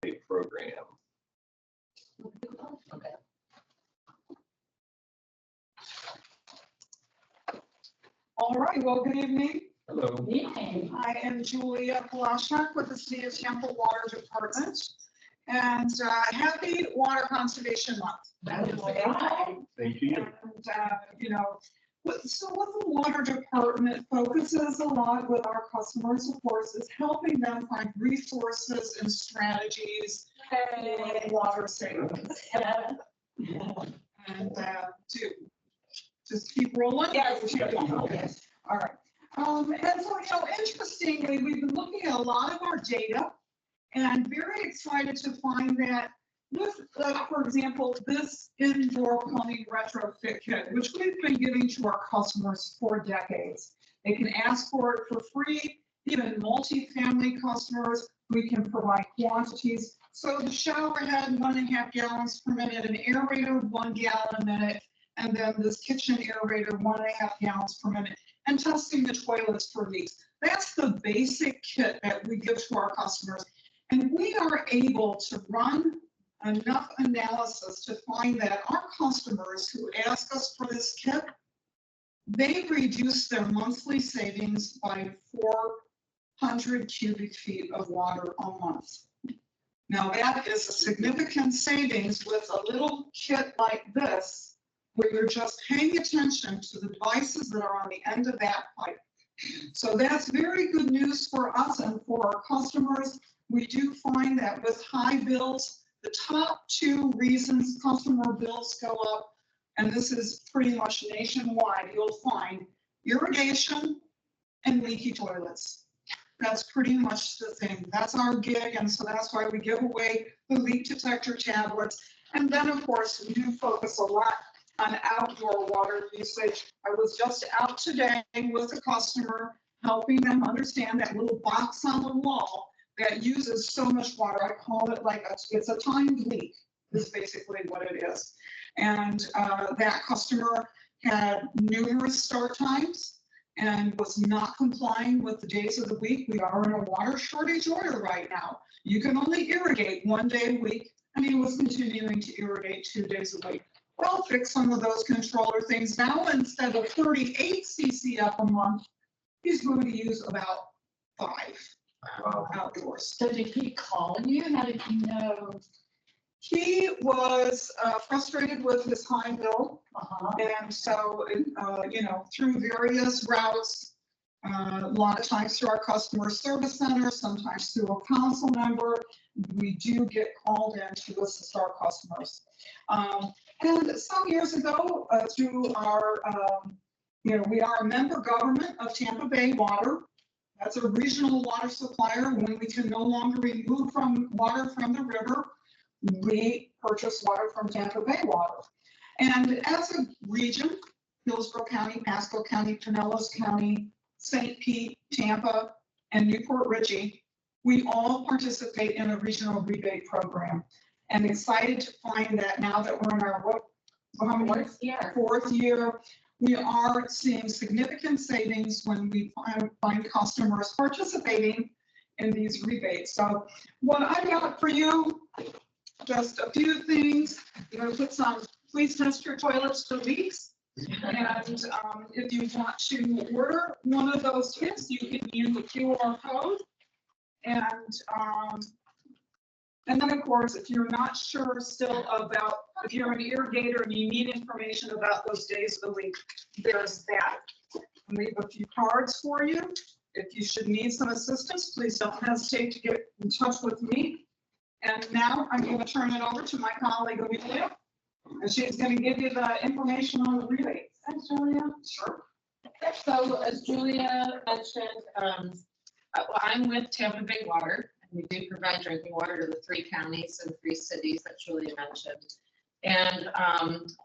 rebate program. Okay. All right, well, good evening. Hello. I am Julia Polashak with the City of Tampa Water Department. And happy Water Conservation Month. Thank you. And, you know, so what the Water Department focuses a lot with our customers, of course, is helping them find resources and strategies for water savings. And to just keep rolling. Yes. Yes. All right. And so, you know, interestingly, we've been looking at a lot of our data and very excited to find that with, for example, this indoor plumbing retrofit kit, which we've been giving to our customers for decades. They can ask for it for free, even multi-family customers, we can provide quantities. So the shower head, 1.5 gallons per minute, an aerator, 1 gallon a minute, and then this kitchen aerator, 1.5 gallons per minute, and testing the toilets for leaks. That's the basic kit that we give to our customers. And we are able to run enough analysis to find that our customers who ask us for this kit, they reduce their monthly savings by 400 cubic feet of water a month. Now that is a significant savings with a little kit like this, where you're just paying attention to the devices that are on the end of that pipe. So that's very good news for us and for our customers. We do find that with high bills, the top 2 reasons customer bills go up, and this is pretty much nationwide, you'll find irrigation and leaky toilets. That's pretty much the thing. That's our gig, and so that's why we give away the leak detector tablets. And then, of course, we do focus a lot on outdoor water usage. I was just out today with a customer, helping them understand that little box on the wall that uses so much water. I call it like it's a timed leak, is basically what it is. And that customer had numerous start times and was not complying with the days of the week. We are in a water shortage order right now. You can only irrigate 1 day a week, and he was continuing to irrigate 2 days a week. Well, fix some of those controller things. Now, instead of 38 CCF a month, he's going to use about 5 outdoors. So did he call you? How did you know? He was frustrated with his high bill. And so, you know, through various routes, a lot of times through our customer service center, sometimes through a council member, we do get called in to assist our customers. And some years ago, through our, you know, we are a member government of Tampa Bay Water. That's a regional water supplier. When we can no longer remove water from the river, we purchase water from Tampa Bay Water. And as a region, Hillsborough County, Pasco County, Pinellas County, St. Pete, Tampa, and Newport Richey, we all participate in a regional rebate program. And excited to find that now that we're in our fourth year, we are seeing significant savings when we find customers participating in these rebates. So what I got for you, just a few things. I'm going to put some, please test your toilets for leaks. And if you want to order one of those kits, you can use the QR code. And then, of course, if you're not sure still about, if you're an irrigator and you need information about those days of the week, there's that. I'll leave a few cards for you. If you should need some assistance, please don't hesitate to get in touch with me. And now I'm going to turn it over to my colleague, Amelia, and she's going to give you the information on the rebates. Thanks, Julia. Sure. So as Julia mentioned, I'm with Tampa Bay Water. We do provide drinking water to the 3 counties and 3 cities that Julia mentioned. And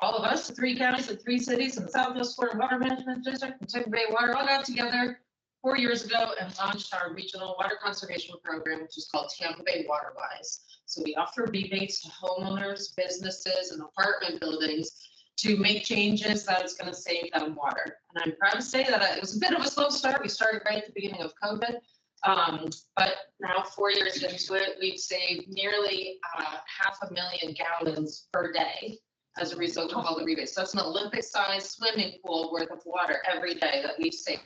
all of us, the 3 counties and 3 cities in the Southwest Florida Water Management District and Tampa Bay Water all got together 4 years ago and launched our regional water conservation program, which is called Tampa Bay WaterWise. So we offer rebates to homeowners, businesses, and apartment buildings to make changes that's going to save them water. And I'm proud to say that it was a bit of a slow start. We started right at the beginning of COVID. But now 4 years into it, we've saved nearly 500,000 gallons per day as a result of all the rebates. So it's an Olympic-sized swimming pool worth of water every day that we've saved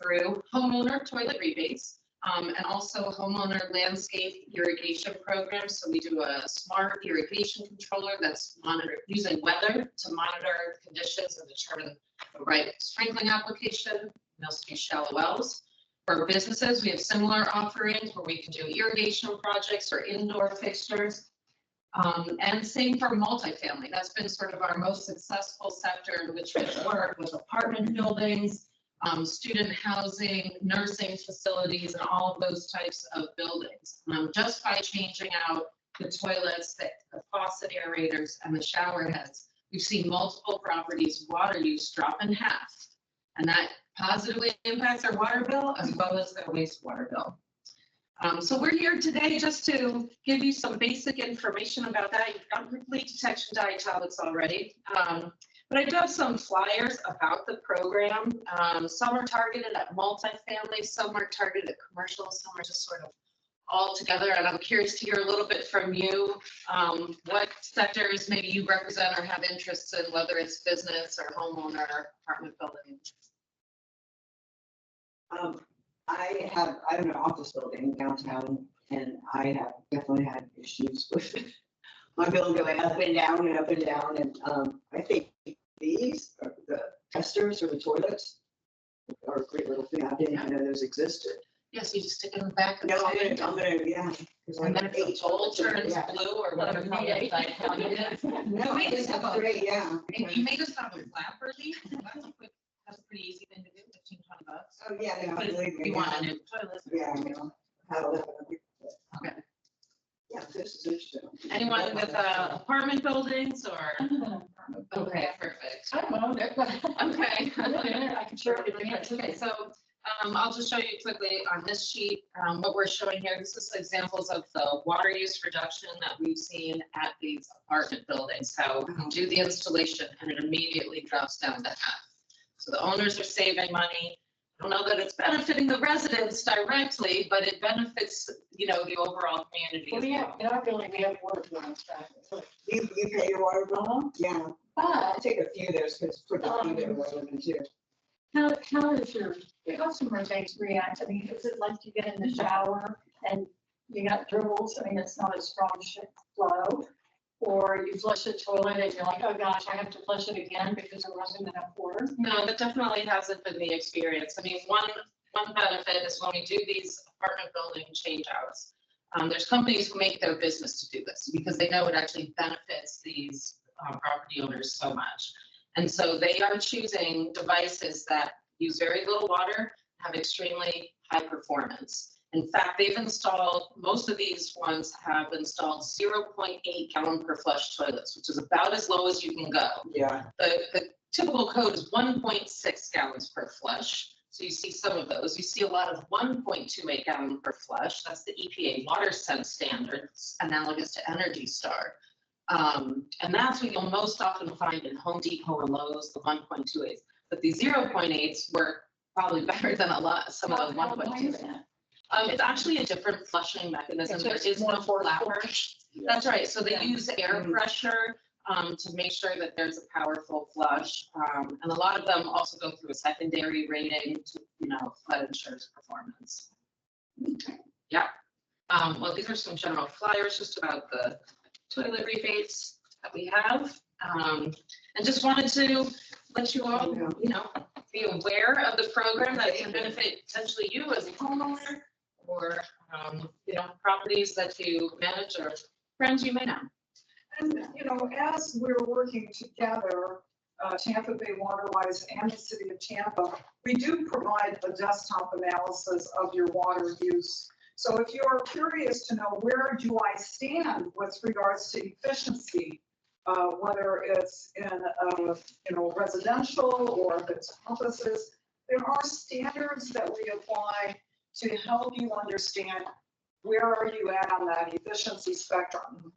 through homeowner toilet rebates, and also homeowner landscape irrigation programs. So we do a smart irrigation controller that's using weather to monitor conditions and determine the right sprinkling application. We also do shallow wells. For businesses, we have similar offerings where we can do irrigation projects or indoor fixtures. And same for multifamily. That's been sort of our most successful sector in which we work with apartment buildings, student housing, nursing facilities, and all of those types of buildings. Just by changing out the toilets, the faucet aerators, and the shower heads, we've seen multiple properties' water use drop in half. And that positively impacts their water bill as well as their wastewater bill. So we're here today just to give you some basic information about that. You've got leak detection diatomics already. But I do have some flyers about the program. Some are targeted at multifamily, some are targeted at commercial, some are just sort of all together. And I'm curious to hear a little bit from you, what sectors maybe you represent or have interests in, whether it's business or homeowner or apartment building. I'm an office building downtown, and I have definitely had issues with my bill going up and down and up and down. And I think these are the testers or the toilets are a great little thing. I didn't even know those existed. Yes, you just stick it in the back of the No, I'm tank. gonna, yeah. And then if the pole turns Yeah. blue or whatever. No, it's great, yeah. You may just have a flapper leak. That's a pretty easy thing to do, $15-20. Oh, yeah, no, But if believe me. you want a new toilet. Yeah, I know. How to live in a- Okay. Yeah, this is interesting. Anyone with apartment buildings or? Okay, perfect. I don't know. Okay. I can share it with you. Okay, so I'll just show you quickly on this sheet what we're showing here. This is examples of the water use reduction that we've seen at these apartment buildings. So we do the installation and it immediately drops down to half. So the owners are saving money. I don't know that it's benefiting the residents directly, but it benefits, the overall community. Well, yeah, in our building, we have water bills. You pay your water bill? Yeah. I But take a few there because for the few that we're living too. how does your customer base react? I mean, is it like you get in the shower and you got dribbles? I mean, it's not a strong flow. Or you flush the toilet and you're like, oh gosh, I have to flush it again because there wasn't enough water. No, that definitely hasn't been the experience. I mean, one benefit is when we do these apartment building change outs, there's companies who make their business to do this because they know it actually benefits these property owners so much. And so they are choosing devices that use very little water, have extremely high performance. In fact, most of these ones have installed 0.8 gallon per flush toilets, which is about as low as you can go. Yeah. The typical code is 1.6 gallons per flush. So you see some of those. You see a lot of 1.28 gallon per flush. That's the EPA water sense standard, it's analogous to Energy Star. And that's what you'll most often find in Home Depot and Lowe's, the 1.28s. But the 0.8s work probably better than some of the 1.2s. It's actually a different flushing mechanism. There is no flapper. That's right. So they use air pressure to make sure that there's a powerful flush. And a lot of them also go through a secondary rating to, that ensures performance. Yeah. Well, these are some general flyers just about the toilet rebates that we have. And just wanted to let you all, be aware of the program that can benefit potentially you as a homeowner or, properties that you manage or friends you may know. And, as we're working together, Tampa Bay Waterwise and the city of Tampa, we do provide a desktop analysis of your water use. So if you're curious to know where do I stand with regards to efficiency, whether it's in, residential or if it's offices, there are standards that we apply to help you understand where are you at on that efficiency spectrum.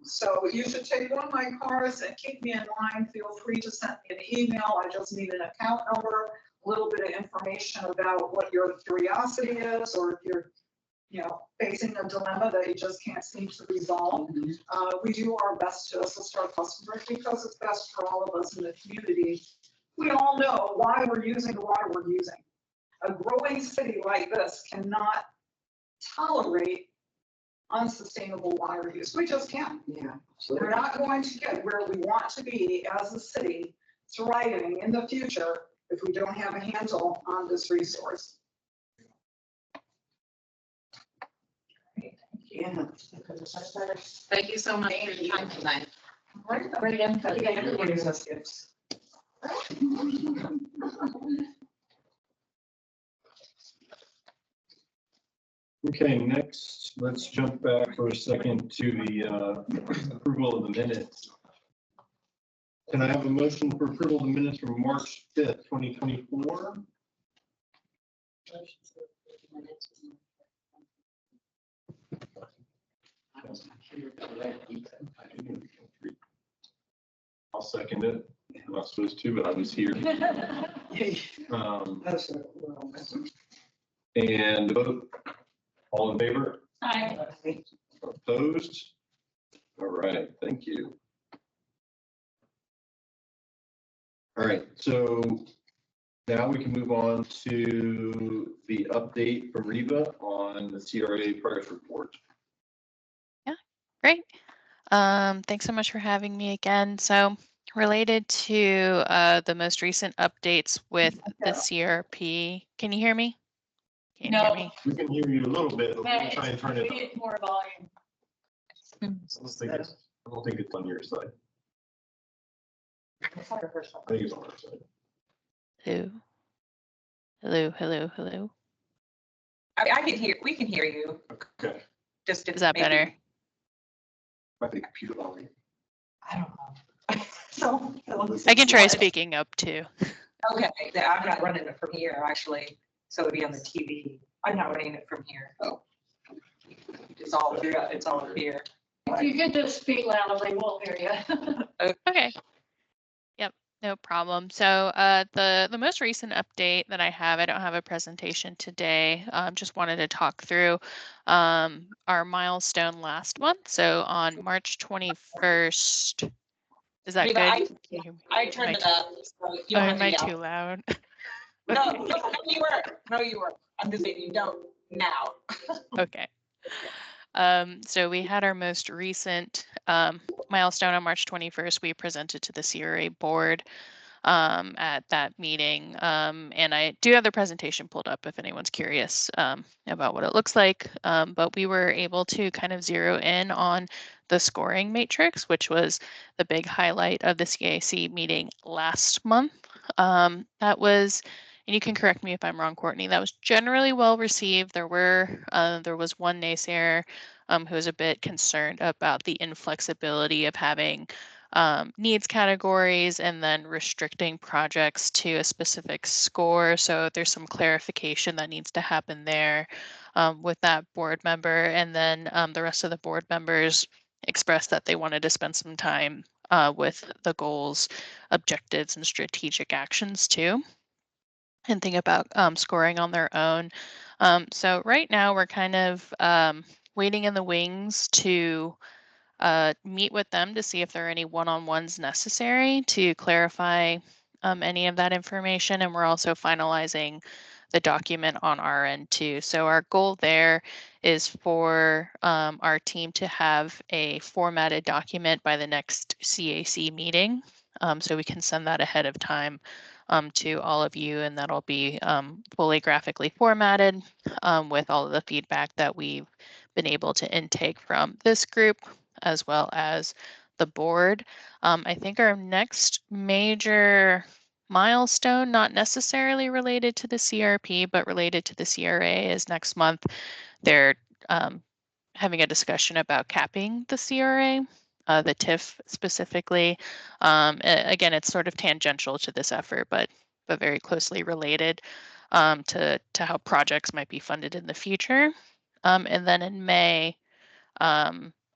So you should take one of my cards and keep me in line. Feel free to send me an email. I just need an account number a little bit of information about what your curiosity is, or if you're, facing a dilemma that you just can't seem to resolve. We do our best to assist our customers because it's best for all of us in the community. We all know why we're using the water we're using. A growing city like this cannot tolerate unsustainable water use. We just can't. Yeah. We're not going to get where we want to be as a city thriving in the future if we don't have a handle on this resource. Yeah. Thank you so much for your time tonight. Great input. Everybody has gifts. Okay, next, let's jump back for a second to the approval of the minutes. Can I have a motion for approval of the minutes from March 5th, 2024? I'll second it. I'm not supposed to, but I was here. That's a little messy. And vote, all in favor? Hi. Opposed? All right, thank you. All right, so now we can move on to the update from Reva on the CRA progress report. Great. Thanks so much for having me again. So related to the most recent updates with the CRP, can you hear me? Can you hear No. me? We can hear you a little bit, but we'll try and turn it We up. need more volume. I don't think it's on your side. I think it's on our side. Hello? Hello, hello, hello. I can hear, we can hear you. Okay, Just. Is that maybe- better? I think computer volume. I don't know. So. I can try speaking up too. Okay, I'm not running it from here, actually, so it'll be on the TV. I'm not running it from here. Oh. It's all here, it's all here. If you could just speak loudly, we'll hear you. Okay. Yep, no problem. So the most recent update that I have, I don't have a presentation today. Just wanted to talk through our milestone last month. So on March 21st, is that Reva, good? Can you hear me? I turned it up. So you Oh, don't have am to I yell. too loud? No, you were. No, you were. I'm just saying you don't now. Okay. So we had our most recent milestone on March 21st. We presented to the CRA board at that meeting. And I do have the presentation pulled up if anyone's curious about what it looks like. But we were able to kind of zero in on the scoring matrix, which was the big highlight of the CAC meeting last month. That was, and you can correct me if I'm wrong, Courtney, that was generally well received. There was one naysayer who was a bit concerned about the inflexibility of having needs categories and then restricting projects to a specific score. So there's some clarification that needs to happen there with that board member. And then the rest of the board members expressed that they wanted to spend some time with the goals, objectives, and strategic actions too, and think about scoring on their own. So right now we're kind of waiting in the wings to meet with them to see if there are any one-on-ones necessary to clarify any of that information. And we're also finalizing the document on our end too. So our goal there is for our team to have a formatted document by the next CAC meeting. So we can send that ahead of time to all of you, and that'll be fully graphically formatted with all of the feedback that we've been able to intake from this group as well as the board. I think our next major milestone, not necessarily related to the CRP, but related to the CRA, is next month. They're having a discussion about capping the CRA, the TIF specifically. Again, it's sort of tangential to this effort, but very closely related to how projects might be funded in the future. And then in May,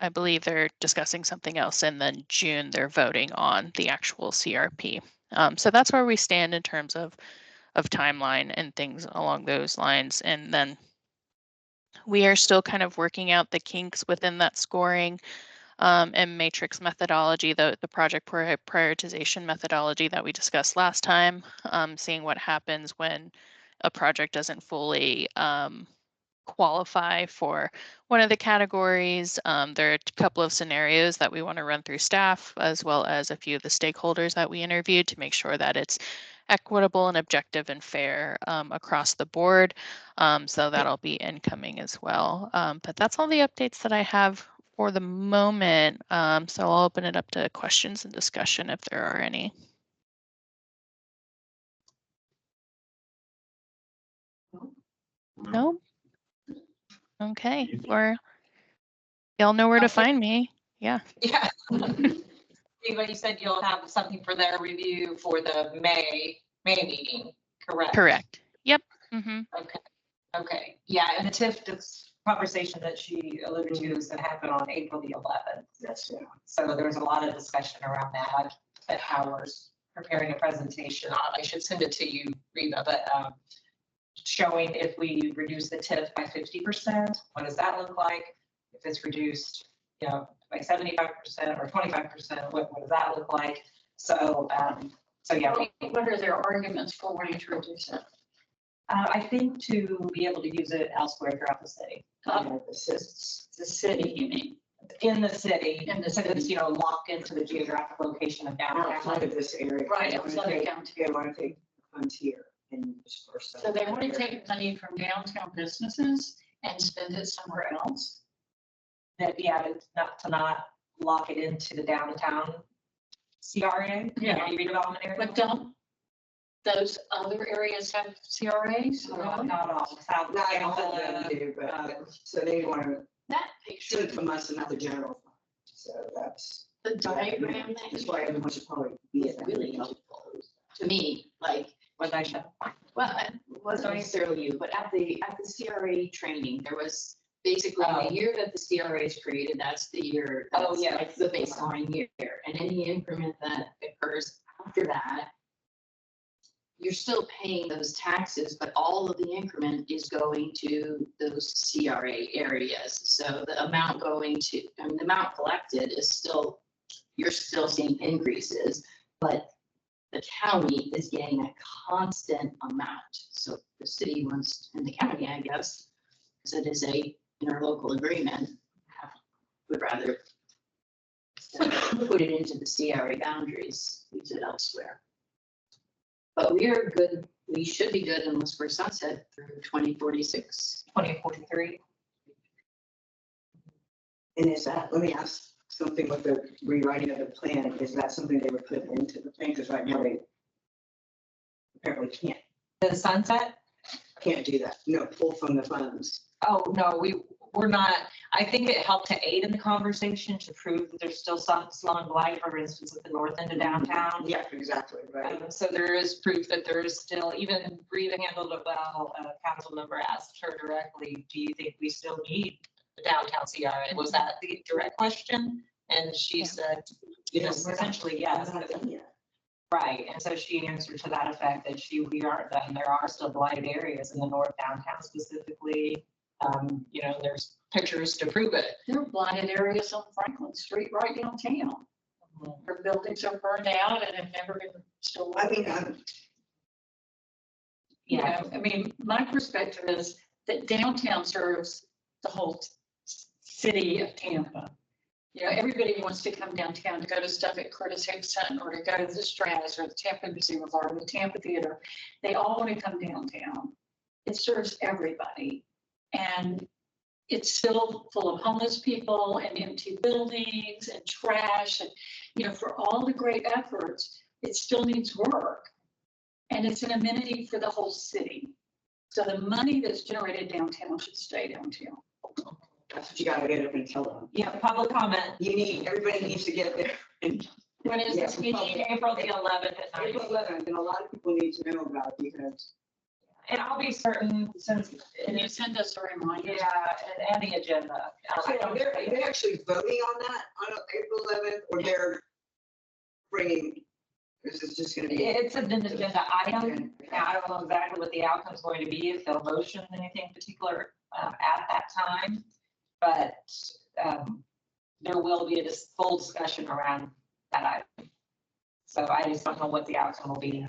I believe they're discussing something else, and then June they're voting on the actual CRP. So that's where we stand in terms of timeline and things along those lines. And then we are still kind of working out the kinks within that scoring and matrix methodology, the project prioritization methodology that we discussed last time, seeing what happens when a project doesn't fully qualify for one of the categories. There are a couple of scenarios that we want to run through staff, as well as a few of the stakeholders that we interviewed, to make sure that it's equitable and objective and fair across the board. So that'll be incoming as well. But that's all the updates that I have for the moment. So I'll open it up to questions and discussion if there are any. No? Okay, or y'all know where to find me. Yeah. Yeah. You said you'll have something for their review for the May meeting, correct? Correct. Yep. Mm-hmm. Okay. Yeah, and the TIF conversation that she alluded to is going to happen on April the 11th. That's it. So there's a lot of discussion around that at Howard's preparing a presentation on. I should send it to you, Reba, but showing if we reduce the TIF by 50%, what does that look like? If it's reduced, by 75% or 25%, what does that look like? So, yeah. What are their arguments for wanting to reduce it? I think to be able to use it elsewhere throughout the city. The city, you mean? In the city, In the so that it's, locked into the geographic location of downtown. Outside of this area. Right, They wanna outside of take- downtown. They want to take funds here and disperse them. So they want to take money from downtown businesses and spend it somewhere else? That, yeah, to not lock it into the downtown CRA, redevelopment area. But don't those other areas have CRAs? Not all, South. No, I don't think they do, but, so they want to That do picture, it from us and not the general fund. So that's. the diagram That's that why everyone should probably be It's at that. really helpful to me, like, What I show. well, it wasn't necessarily you, but at the CRA training, there was basically the year that the CRA is created, that's the year. Oh, that's yeah. like the baseline year, and any increment that occurs after that, you're still paying those taxes, but all of the increment is going to those CRA areas. So the amount the amount collected is still, you're still seeing increases, but the county is getting a constant amount. So the city wants, and the county, I guess, because it is a interlocal agreement, would rather put it into the CRA boundaries, use it elsewhere. But we are good, we should be good unless we're sunset through 2046. 2043. And is that, let me ask something with the rewriting of the plan, is that something they would put into the plan? Because right now they apparently The sunset? can't do that. No, pull from the funds. Oh, no, we're not. I think it helped to aid in the conversation to prove that there's still some slowing light, for instance, at the north end of downtown. Yeah, exactly, right. So there is proof that there is still, even Rita handled it well, a council member asked her directly, do you think we still need the downtown CRA? Was that the direct question? And she said, essentially, yes. We're not done yet. Right, and so she answered to that effect that we aren't done. There are still blighted areas in the north downtown specifically. There's pictures to prove it. there are blighted areas on Franklin Street right downtown. Where buildings are burned out and have never been restored. I mean, My perspective is that downtown serves the whole city of Tampa. Everybody wants to come downtown to go to stuff at Curtis Hickson or to go to the Stratus or the Tampa Museum of Art or the Tampa Theater. They all want to come downtown. It serves everybody. And it's still full of homeless people and empty buildings and trash. And, for all the great efforts, it still needs work. And it's an amenity for the whole city. So the money that's generated downtown should stay downtown. that's what you gotta get up and tell them. Yeah, public comment. Everybody needs to get there. And When is this meeting? April the 11th at 9. April 11th, and a lot of people need to know about it because. And I'll be certain since, Can you send us a reminder? and the agenda. So are they actually voting on that on April 11th, or they're bringing This is just gonna be. It's an agenda item. Now, I don't know exactly what the outcome's going to be, if they'll motion anything particular at that time. But there will be a full discussion around that item. So I just don't know what the outcome will be.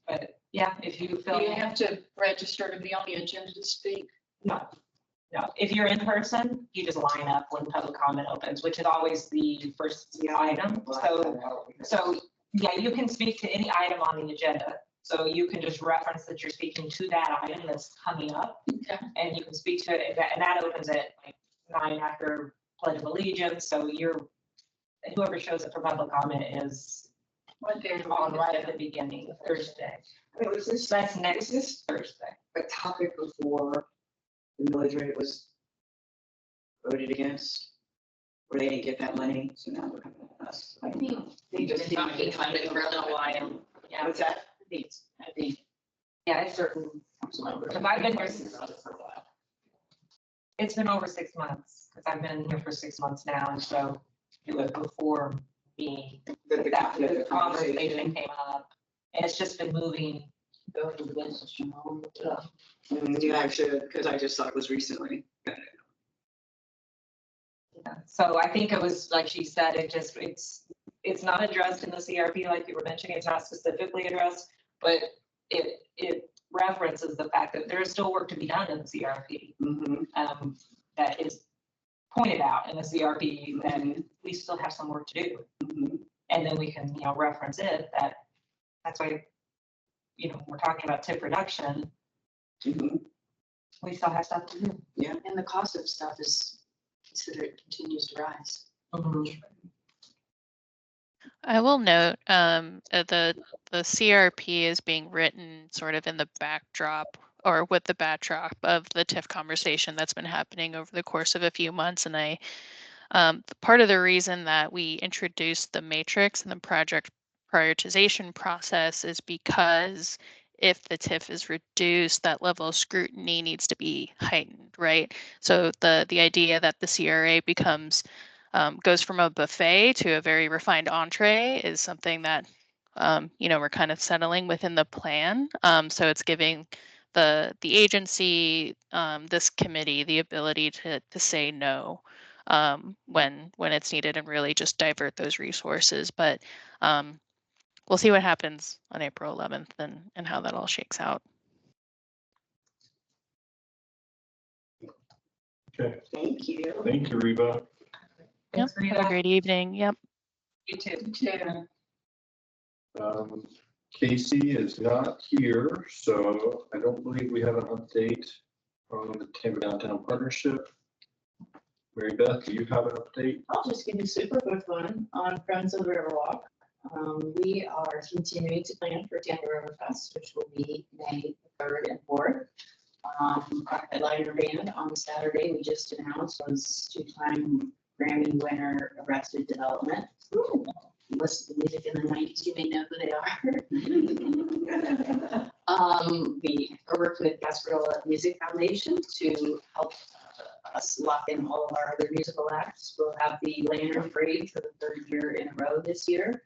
But yeah, if you feel. Do you have to register to be on the agenda to speak? No, no. If you're in person, you just line up when public comment opens, which is always the first item. So yeah, you can speak to any item on the agenda. So you can just reference that you're speaking to that item that's coming up. Okay. And you can speak to it, and that opens at like 9 after Pledge of Allegiance. So whoever shows up for public comment is What day? on right at the beginning, Thursday. I mean, was this, That's next Thursday. a topic before the millage rate was voted against? Where they didn't get that money, so now we're coming to us. I think they've been talking about it for a little while. Yeah, What's that? I think yeah, it's certain. council members. If I've been here for a while. It's been over 6 months, because I've been here for 6 months now, and so it was before me, the conversation came up, and it's just been moving. Go to the business, you know. Yeah, I should, because I just thought it was recently. So I think it was, like she said, it's not addressed in the CRP, like you were mentioning, it's not specifically addressed, but it references the fact that there is still work to be done in the CRP. That is pointed out in the CRP, and we still have some work to do. And then we can, reference it, that's why, we're talking about tip reduction. We still have stuff to do. And the cost of stuff is considered continues to rise. I will note the CRP is being written sort of in the backdrop or with the backdrop of the TIF conversation that's been happening over the course of a few months. And part of the reason that we introduced the matrix and the project prioritization process is because if the TIF is reduced, that level of scrutiny needs to be heightened, right? So the idea that the CRA goes from a buffet to a very refined entree is something that we're kind of settling within the plan. So it's giving the agency, this committee, the ability to say no when it's needed and really just divert those resources. But we'll see what happens on April 11th and how that all shakes out. Okay, Thank you. thank you, Reba. Yep. Have a great evening. Yep. You too. Casey is not here, so I don't believe we have an update on the Tampa Downtown Partnership. Mary Beth, do you have an update? I'll just give you a super quick one on Friends of the Riverwalk. We are continuing to plan for Tampa River Fest, which will be May 3rd and 4th. Our headliner band on Saturday, we just announced, was two-time Grammy winner Arrested Development. Listen to music in the 90s, you may know who they are. We are working with Gasparilla Music Foundation to help us lock in all of our other musical acts. We'll have the Lantern Parade for the 3rd year in a row this year.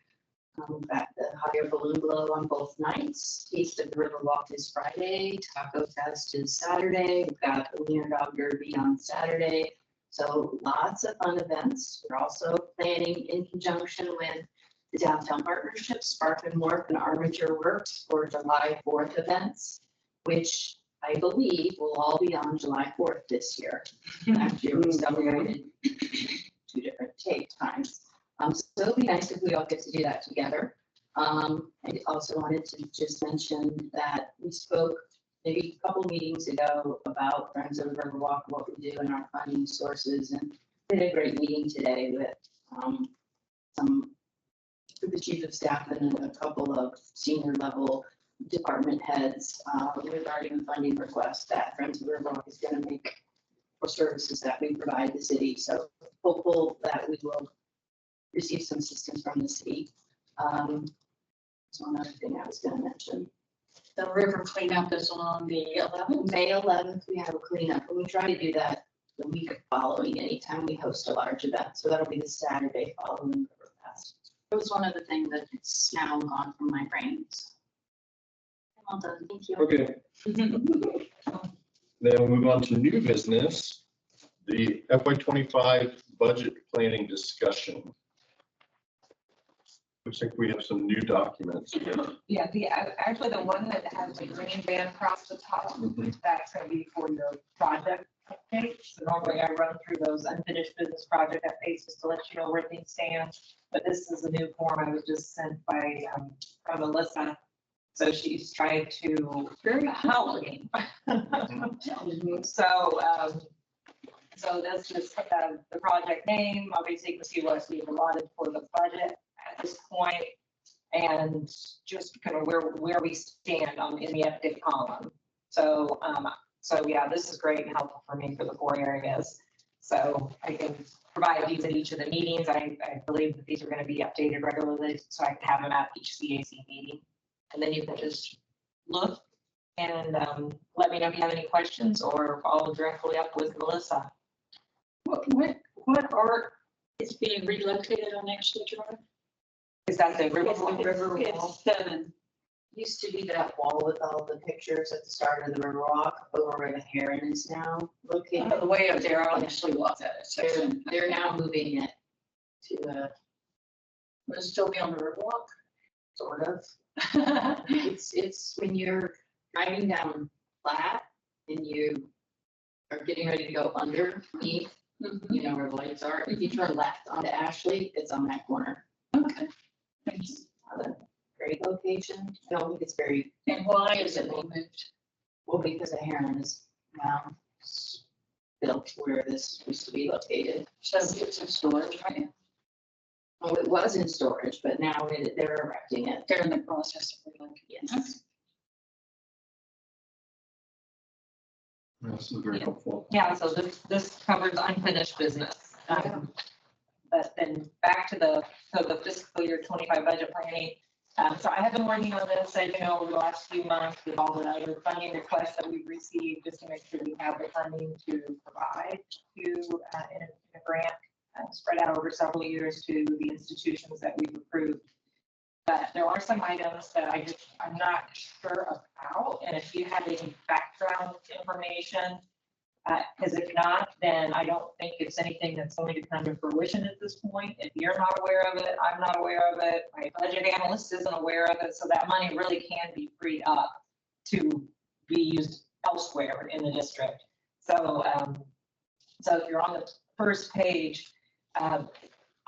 We've got the Hot Air Balloon Glow on both nights. Taste of the Riverwalk is Friday. Taco Fest is Saturday. We've got the Wiener Dog Derby on Saturday. So lots of fun events. We're also planning in conjunction with the Downtown Partnership, Spark and Morph and Armature Works for July 4th events, which I believe will all be on July 4th this year. Last year we celebrated 2 different times. So it'll be nice if we all get to do that together. I also wanted to just mention that we spoke maybe a couple meetings ago about Friends of the Riverwalk, what we do in our funding sources, and we had a great meeting today with the chief of staff and a couple of senior level department heads regarding the funding request that Friends of the Riverwalk is going to make for services that we provide the city. So hopeful that we will receive some assistance from the city. That's one other thing I was going to mention. The river cleanup is on the 11th. May 11th, we have a cleanup, and we try to do that the week following anytime we host a large event. So that'll be the Saturday following River Fest. It was one of the things that it's now gone from my brain. So. Well done, thank you. Okay. Then we'll move on to new business, the FY25 budget planning discussion. Looks like we have some new documents. Yeah, actually the one that has the green band across the top, that's gonna be for your project updates. So normally I run through those unfinished business project updates just to let you know where things stand. But this is a new form I was just sent by, from Alyssa. So she's trying to, very Halloween. So this is the project name. Obviously, you can see what we've allotted for the budget at this point, and just kind of where we stand in the update column. So yeah, this is great and helpful for me for the 4 areas. So I can provide these at each of the meetings. I believe that these are going to be updated regularly, so I can have them at each CAC meeting. And then you can just look and let me know if you have any questions or follow directly up with Melissa. What art is being relocated on Ashley Drive? Is that the river? It's used to be that wall with all the pictures at the start of the river walk over where the heron is now located. The way up there, I'll actually walk that section. They're now moving it to Will it still be on the river walk? sort of. It's when you're driving down flat and you are getting ready to go underneath, you know, where the lights are. If you turn left onto Ashley, it's on that corner. Okay. Thanks. Great location. I don't think it's very, And why is it being moved? well, because the heron is now built where this used to be located. So it's in storage, right? Oh, it was in storage, but now they're erecting it. They're in the process of relocating. Yes. This is very helpful. Yeah, so this covers unfinished business. But then back to the fiscal year 25 budget planning. So I have been working on this, as you know, over the last few months with all the other funding requests that we've received, just to make sure we have the funding to provide to in a grant spread out over several years to the institutions that we've approved. But there are some items that I'm not sure about, and if you have any background information, because if not, then I don't think it's anything that's going to come to fruition at this point. If you're not aware of it, I'm not aware of it, my budget analyst isn't aware of it, so that money really can be freed up to be used elsewhere in the district. So, so if you're on the first page,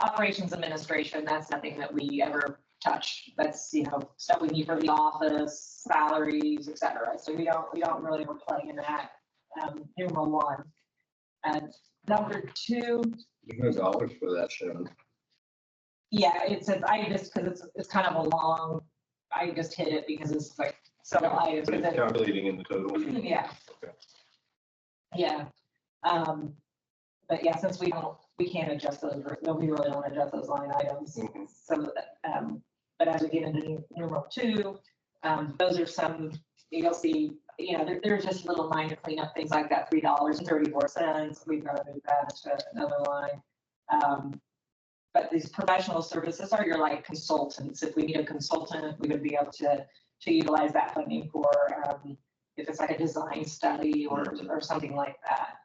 operations administration, that's nothing that we ever touch. That's, you know, stuff we need for the office, salaries, et cetera. So we don't really play in that. Numeral 1. And number 2. There's no dollars for that, Shannon. Yeah, it says, because it's kind of a long, I just hit it because it's like several items. But it's calculating in the total. Yeah. Okay. Yeah. But yeah, since we can't adjust those, we really don't adjust those line items. Mhm. So, but as we get into numeral 2, those are some, you'll see, you know, there's just little minor cleanup things like that, $3.34. We've got to move that to another line. But these professional services are your like consultants. If we need a consultant, we would be able to utilize that funding for if it's like a design study or something like that.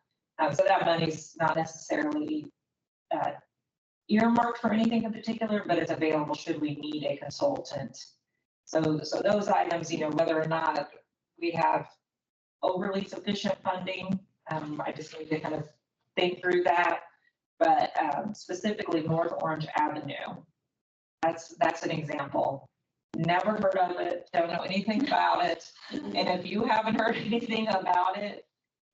So that money's not necessarily earmarked for anything in particular, but it's available should we need a consultant. So those items, you know, whether or not we have overly sufficient funding, I just need to kind of think through that. But specifically North Orange Avenue, that's an example. Never heard of it, don't know anything about it. And if you haven't heard anything about it,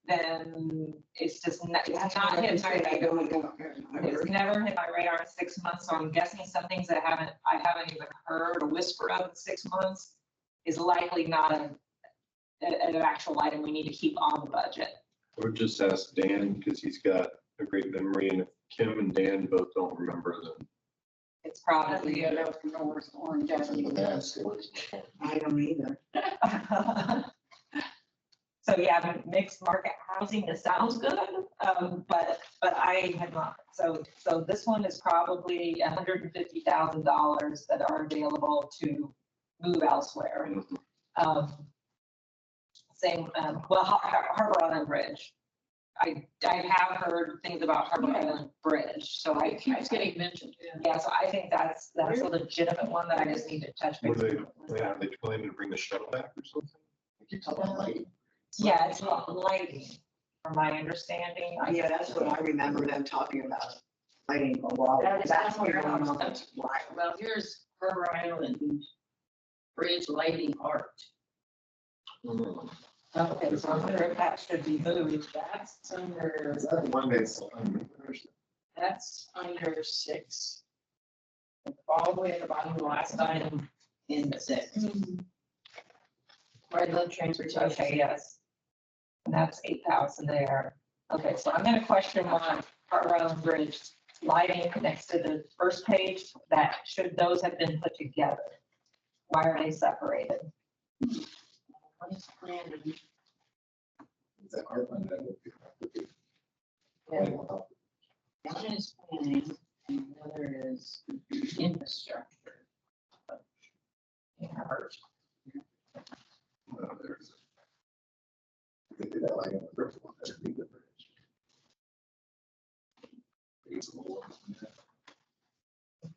then it's just not hit my radar. It's never hit my radar in 6 months. So I'm guessing some things that I haven't even heard a whisper of in 6 months is likely not an actual item we need to keep on the budget. Or just ask Dan, because he's got a great memory, and if Kim and Dan both don't remember them. It's probably. North Orange Avenue. I don't either. So yeah, mixed market housing, this sounds good, but I had not, so this one is probably $150,000 that are available to move elsewhere. Same, well, Harbor Island Bridge. I have heard things about Harbor Island Bridge, so It keeps getting mentioned. yeah, so I think that's a legitimate one that I just need to touch Were base. they planning to bring the shuttle back or something? Yeah, it's not lighting, from my understanding. Yeah, that's what I remember them talking about, lighting a lot. That's what you're on. Well, here's Harbor Island Bridge lighting art. Okay, so I wonder if that should be moved. That's under, that's under 6. All the way at the bottom, the last item in the 6. Right, the transportation. Okay, yes. And that's 8,000 there. Okay, so I'm gonna question on Harbor Island Bridge lighting next to the first page, that should those have been put together? Why are they separated? One is planning. One is planning, and the other is infrastructure. Yeah.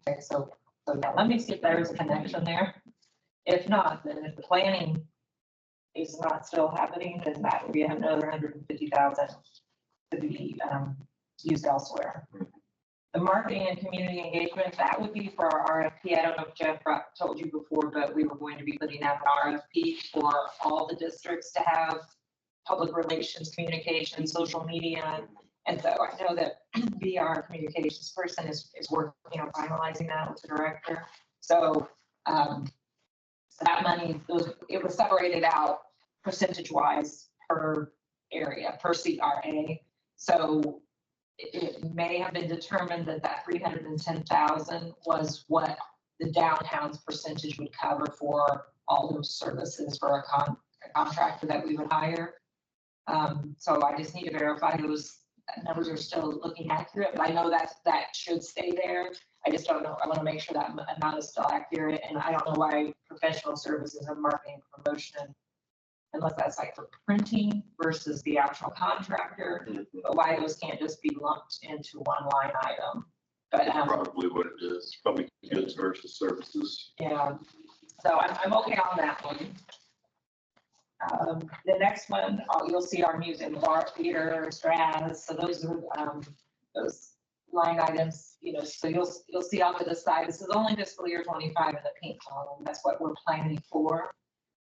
Okay, so yeah, let me see if there's a connection there. If not, then if the planning is not still happening, then that would be another 150,000 to be used elsewhere. The marketing and community engagement, that would be for our RFP. I don't know if Jeff told you before, but we were going to be putting out an RFP for all the districts to have public relations, communication, social media. And so I know that our communications person is working on finalizing that with the director. So that money, it was separated out percentage-wise per area, per CRA. So it may have been determined that 310,000 was what the downtown's percentage would cover for all those services for a contractor that we would hire. So I just need to verify those numbers are still looking accurate, but I know that should stay there. I just don't know. I want to make sure that amount is still accurate, and I don't know why professional services and marketing promotion, unless that's like for printing versus the actual contractor, but why those can't just be lumped into one line item. But Probably what it is, probably goods versus services. yeah, so I'm okay on that one. The next one, you'll see our museum, bar, theater, Straz. So those are those line items, so you'll see off to the side. This is only fiscal year 25 in the pink column. That's what we're planning for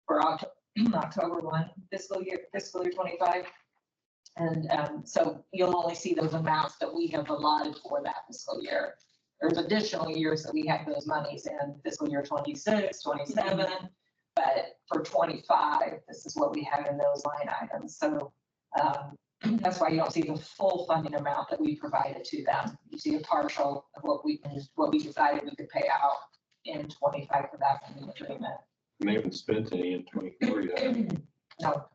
October 1, fiscal year 25. And so you'll only see those amounts that we have allotted for that fiscal year. There's additional years that we have those monies in fiscal year 26, 27. But for 25, this is what we have in those line items. So that's why you don't see the full funding amount that we provided to them. You see a partial of what we decided we could pay out in 25 for that funding agreement. They haven't spent any in 24 yet. No.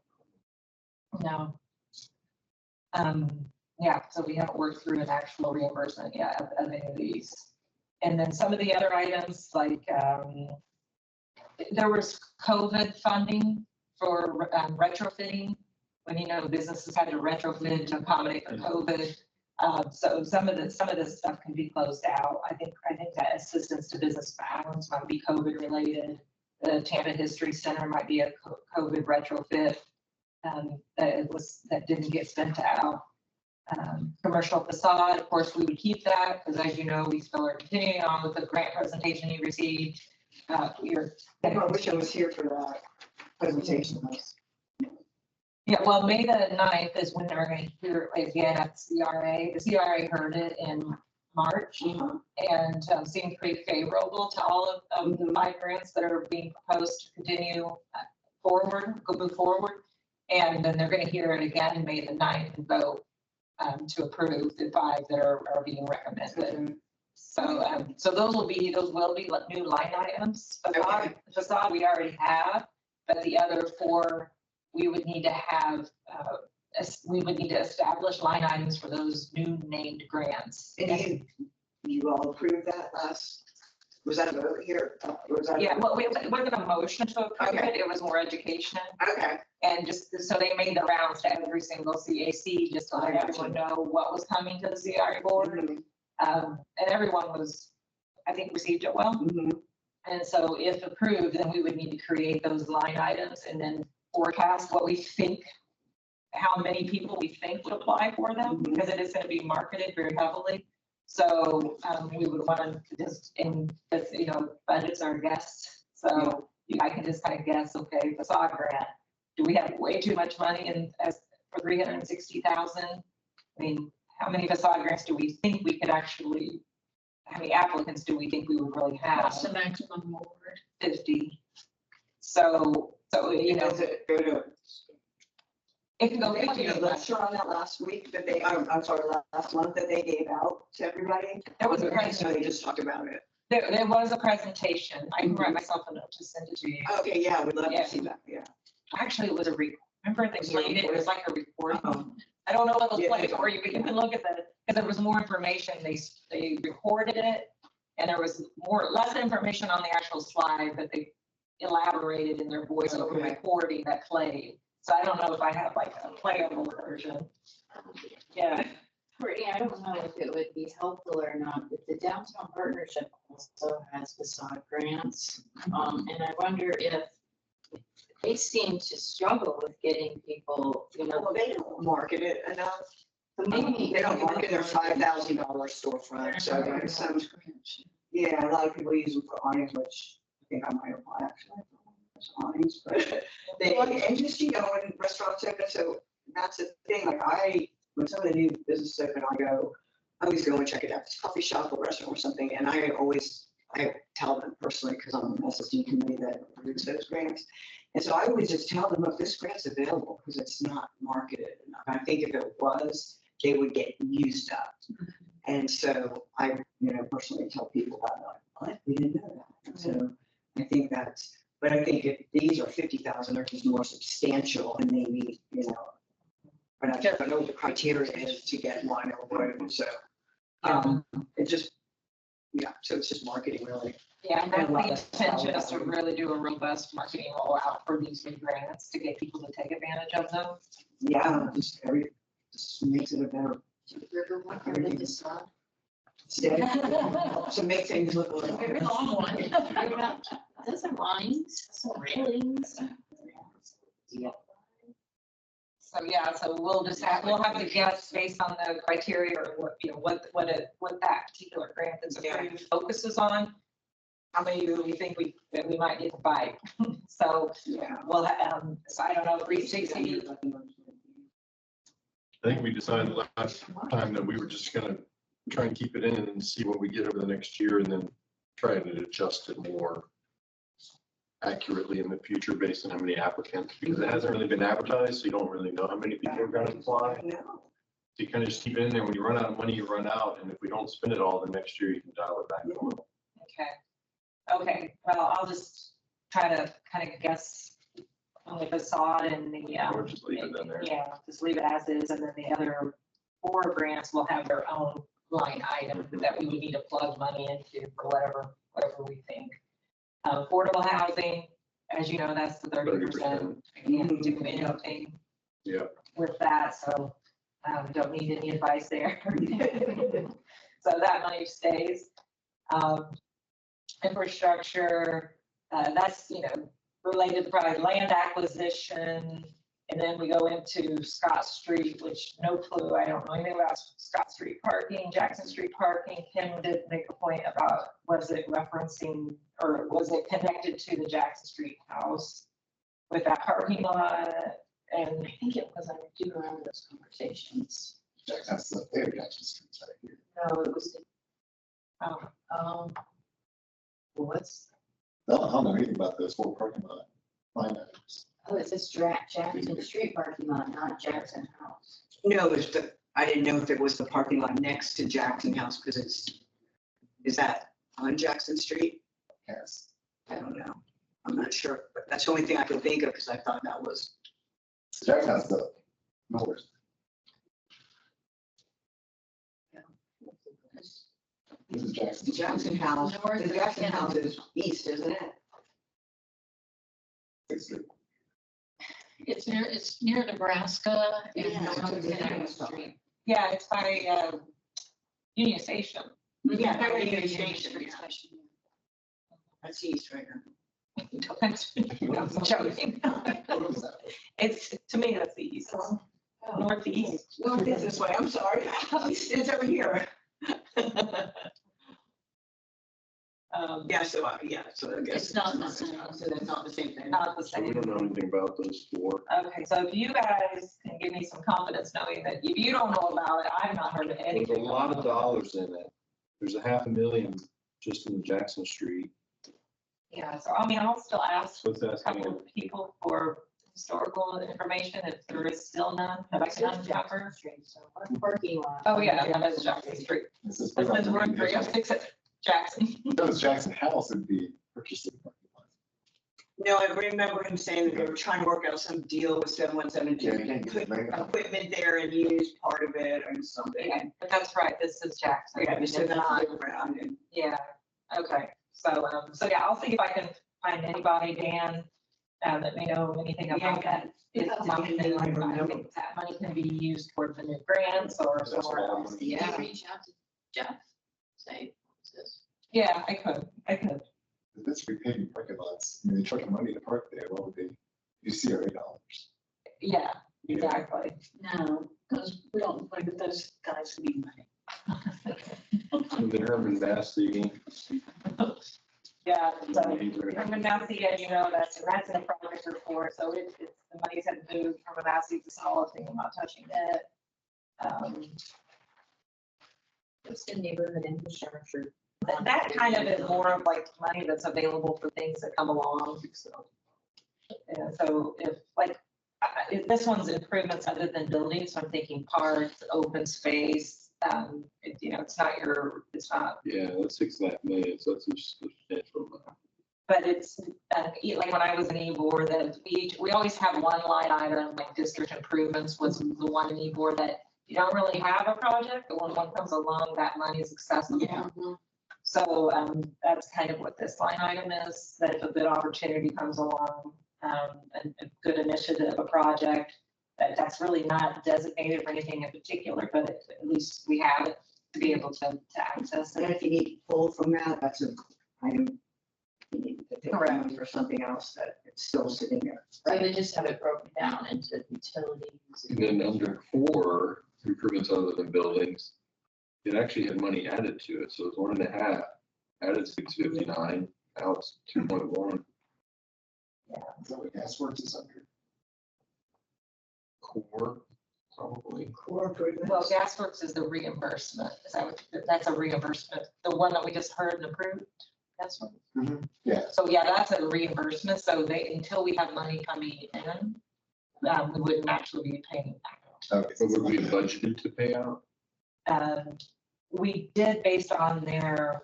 Yeah, so we haven't worked through an actual reimbursement yet of any of these. And then some of the other items, like there was COVID funding for retrofitting, when businesses had to retrofit to accommodate for COVID. So some of this stuff can be closed out. I think that assistance to business balance might be COVID related. The Tampa History Center might be a COVID retrofit that didn't get spent out. Commercial facade, of course, we would keep that because, as you know, we still are continuing on with the grant presentation you received. I wish I was here for that presentation. Yeah, well, May the 9th is when they're going to hear it again at CRA. The CRA heard it in March and seemed pretty favorable to all of the 5 grants that are being proposed to continue move forward. And then they're going to hear it again May the 9th and vote to approve the 5 that are being recommended. So those will be new line items. Facade we already have, but the other 4 we would need to have we would need to establish line items for those new named grants. And you all approved that was that a vote here? Was that? Yeah, well, it wasn't a motion to approve Okay. it, it was more education. Okay. And just, so they made the rounds to every single CAC, just to I let got everyone you. know what was coming to the CRA board. Mhm. And everyone was, I think, received it well. Mhm. And so if approved, then we would need to create those line items and then forecast what we think, how many people we think would apply for them, Mhm. because it is gonna be marketed very heavily. So, we would want to just, because, budgets are guessed. So I can just kind of guess, okay, facade grant, do we have way too much money for 360,000? I mean, how many facade grants do we think we could actually, how many applicants do we think we would really have? What's the maximum award? 50. So, Does it go to? it can go They 50 did a or less. lecture on that last week that I'm sorry, last month that they gave out to everybody. There was a So presentation. they just talked about it. There was a presentation. I can write myself a note to send it to you. Okay, yeah, we'd love Yeah. to see that, yeah. Actually, it was remember they Was it played it, it was recorded? like a recording. Um, I don't know what those Yeah. plays were, you can look at that, because there was more information, they recorded it, and there was less information on the actual slide, but they elaborated in their voiceover Okay. recording that played. So I don't know if I have like a playable version. Yeah, Courtney, I don't know if it would be helpful or not, but the downtown partnership also has facade grants. And I wonder if they seem to struggle with getting people, Well, they don't market it enough. maybe. They don't market their $5,000 storefront, so there's some, yeah, a lot of people use them for awnings, which I think I might apply actually. For awnings, but and just, in restaurants open, so that's the thing, like when some of the new businesses open, I always go and check it out, it's a coffee shop or restaurant or something, and I tell them personally, because I'm on the SSD committee that approves those grants. And so I always just tell them, look, this grant's available because it's not marketed enough. I think if it was, they would get used up. And so I, personally tell people about it, like, what? We didn't know that. And so I think but I think if these are 50,000, they're just more substantial and maybe, but I don't know what the criteria is to get one or whatever. So it just, so it's just marketing really. yeah, and that's the intention is to really do a robust marketing rollout for these new grants to get people to take advantage of them. Yeah, just makes it a better Riverwalk or the facade. stay. So make things look a little. Very long one. Those are lines, some railings. So, yeah, so we'll have to guess based on the criteria or what that particular grant that's approved focuses on. How many do we think that we might get to buy? So, Yeah. we'll, so I don't know, 360. I think we decided last time that we were just gonna try and keep it in and see what we get over the next year and then try to adjust it more accurately in the future based on how many applicants, because it hasn't really been advertised, so you don't really know how many people are gonna apply. No. So you kind of just keep it in there. When you run out of money, you run out, and if we don't spend it all, then next year you can dial it back a little. Okay, well, I'll just try to kind of guess on the facade and the. Or just leave it in there. Yeah, just leave it as is, and then the other 4 grants will have their own line item that we would need to plug money into for whatever we think. Affordable housing, as you know, that's the 30%. You can't do anything Yeah. with that, so don't need any advice there. So that money stays. Infrastructure, that's, related to probably land acquisition. And then we go into Scott Street, which no clue, I don't know anything about Scott Street parking, Jackson Street parking. Kim did make a point about, was it referencing or was it connected to the Jackson Street house with that parking lot? And I think it was, I do remember those conversations. That's the fair Jackson Street right here. No, it was, um, what's, No, I don't know anything about this whole parking lot line items. oh, it says Jackson Street parking lot, not Jackson House. No, I didn't know if it was the parking lot next to Jackson House, because is that on Jackson Street? Yes. I don't know. I'm not sure, but that's the only thing I could think of, because I thought that was. Jackson has the No worries. This is Jackson. The Jackson House, the Jackson House is east, isn't it? It's near Nebraska and Yeah, North it's in Canal Nebraska. Street. Yeah, it's by Union Station. Yeah, by Union Union Station, Street. yeah. That's east right now. I'm joking. It's, to me, that's the east. Northeast. No, it is this way, I'm sorry. It's over here. Yeah, so I guess. It's not the same. So that's not the same thing. Not the So we same. don't know anything about those four. Okay, so if you guys can give me some confidence knowing that if you don't know about it, I've not heard of There's a anything. lot of dollars in it. There's $500,000 just in Jackson Street. Yeah, so I mean, I'll still ask What's that? a couple of people for historical information if there is still none. Have I done Jackson? Parking lot. Oh, yeah, that is Jackson Street. This is. This is one 306 at Jackson. If it was Jackson House, it'd be purchasing. No, I remember him saying that they were trying to work out some deal with 717. Yeah, you can't get Put it right. equipment there and use part of it or something. Yeah, but that's right, this is Jackson. Yeah, just to It's not- not around and. Yeah, okay, so, so yeah, I'll see if I can find anybody, Dan, that may know anything about that. If not, then I think that money can be used toward the new grants or That's somewhere all else. money. Yeah, reach out to Jeff, say, what's this? Yeah, I could. If it's repaving parking lots, I mean, they charge money to park there, what would they, you see CRA dollars? Yeah, exactly. No, because we don't think that those guys need money. And then Herman Massey. Yeah, so Herman Massey, and you know, that's in the project report, so it's, the money's had moved from a Massey to solid thing, I'm not touching it. What's the neighborhood infrastructure? That kind of is more of like money that's available for things that come along, so. And so if like, if this one's improvements other than buildings, so I'm thinking parks, open space, you know, it's not, Yeah, that's $6.5 million, so that's a substantial amount. but it's, like when I was in E-Board, that we always have one line item, like district improvements was the one in E-Board that you don't really have a project, but when one comes along, that money is accessible. Yeah. So, that's kind of what this line item is, that if a good opportunity comes along, and a good initiative, a project, that's really not designated for anything in particular, but at least we have it to be able to access And it. if you need to pull from that, that's a item. You need to take Correct. money for something else that it's still sitting there. So they just have it broken down into utilities. And then under 4, improvements other than buildings, it actually had money added to it, so it's 1.5, added 659, now it's 2.1. Is that what gas works is under? Core, probably. Core improvements. Well, GasWorks is the reimbursement, is that what, that's a reimbursement, the one that we just heard and approved? That's one. Yeah, So yeah, that's a reimbursement, so they, until we have money coming in, we wouldn't actually be paying that. okay. But would we budgeted to pay out? We did based on their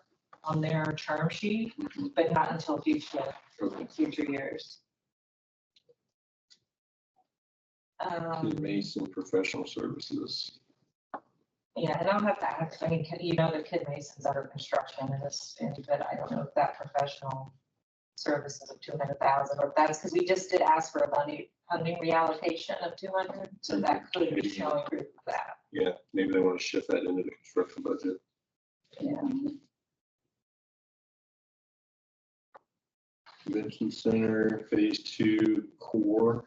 term sheet, but not until Okay. future years. Kid Mason Professional Services. Yeah, and I'll have to ask, I mean, you know, the Kid Mason's under construction and this, but I don't know if that professional services of 200,000, or if that's because we just did ask for a funding reallocation of 200, so that could be showing proof of that. Yeah, maybe they want to shift that into the construction budget. Yeah. Convention Center, Phase 2, core.